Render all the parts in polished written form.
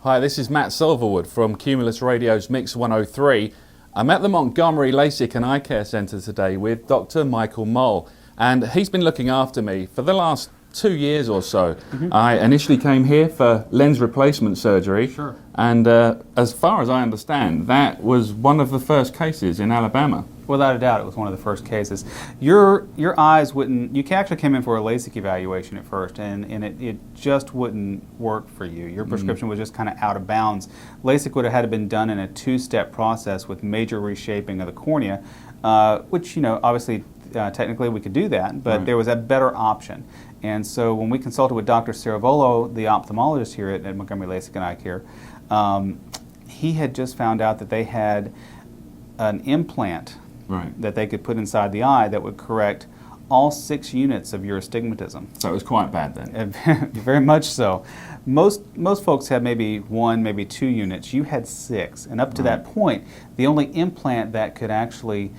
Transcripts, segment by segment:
Hi, this is Matt Silverwood from Cumulus Radio's Mix 103. I'm at the Montgomery Lasik and Eye Care Centre today with Dr. Michael Mull, and he's been looking after me for the last 2 years or so. I initially came here for lens replacement surgery, and as far as I understand, that was one of the first cases in Alabama. Without a doubt, it was one of the first cases. Your eyes wouldn't, you actually came in for a Lasik evaluation at first, and it just wouldn't work for you. Your prescription was just kind of out of bounds. Lasik would have had to been done in a two-step process with major reshaping of the cornea, which, you know, obviously, technically we could do that, but there was a better option. And so when we consulted with Dr. Silverwood, the ophthalmologist here at Montgomery Lasik and Eye Care, he had just found out that they had an implant that they could put inside the eye that would correct all 6 units of your astigmatism. So it was quite bad then? Very much so. Most folks have maybe 1, maybe 2 units. You had 6. And up to that point, the only implant that could actually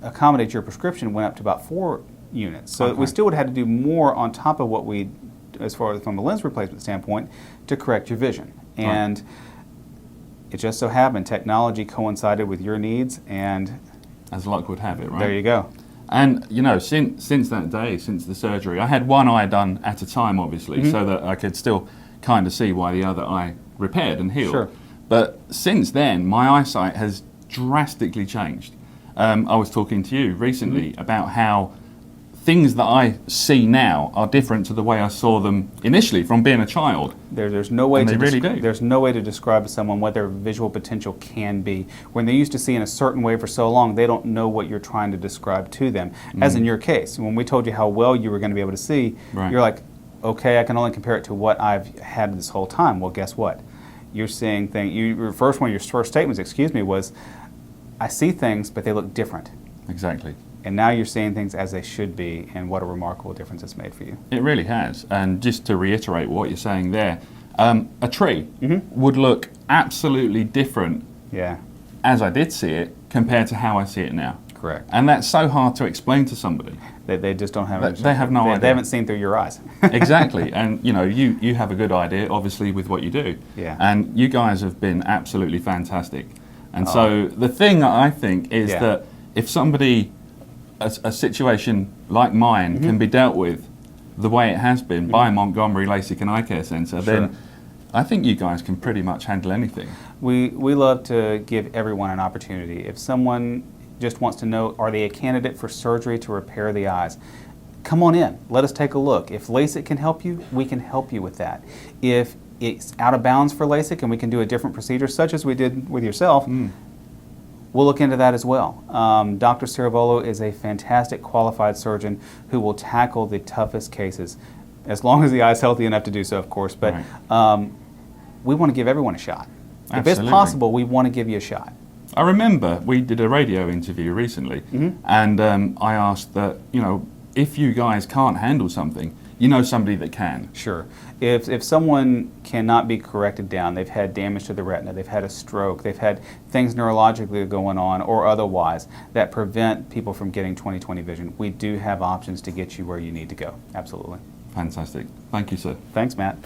accommodate your prescription went up to about 4 units. So we still would have had to do more on top of what we, as far as from a lens replacement standpoint, to correct your vision. And it just so happened technology coincided with your needs, and as luck would have it, right? There you go. And you know, since that day, since the surgery, I had one eye done at a time, obviously, so that I could still kind of see why the other eye repaired and healed. But since then, my eyesight has drastically changed. I was talking to you recently about how things that I see now are different to the way I saw them initially from being a child. There's no way to there's no way to describe to someone what their visual potential can be. When they're used to seeing a certain way for so long, they don't know what you're trying to describe to them. As in your case, when we told you how well you were going to be able to see, you're like, okay, I can only compare it to what I've had this whole time. Well, guess what? You're seeing things. Your first statements, excuse me, was, I see things, but they look different. Exactly. And now you're seeing things as they should be, and what a remarkable difference it's made for you. It really has. And just to reiterate what you're saying there, a tree would look absolutely different as I did see it compared to how I see it now. Correct. And that's so hard to explain to somebody. They just don't have They have no idea. They haven't seen through your eyes. Exactly. And you know, you have a good idea, obviously, with what you do. And you guys have been absolutely fantastic. And so the thing that I think is that if somebody, a situation like mine can be dealt with the way it has been by Montgomery Lasik and Eye Care Centre, then I think you guys can pretty much handle anything. We love to give everyone an opportunity. If someone just wants to know, are they a candidate for surgery to repair the eyes? Come on in. Let us take a look. If Lasik can help you, we can help you with that. If it's out of bounds for Lasik and we can do a different procedure, such as we did with yourself, we'll look into that as well. Dr. Silverwood is a fantastic qualified surgeon who will tackle the toughest cases, as long as the eye's healthy enough to do so, of course. But we want to give everyone a shot. If it's possible, we want to give you a shot. I remember we did a radio interview recently, and I asked that, you know, if you guys can't handle something, you know somebody that can. Sure. If someone cannot be corrected down, they've had damage to the retina, they've had a stroke, they've had things neurologically going on or otherwise that prevent people from getting 20/20 vision, we do have options to get you where you need to go. Absolutely. Fantastic. Thank you, sir. Thanks, Matt.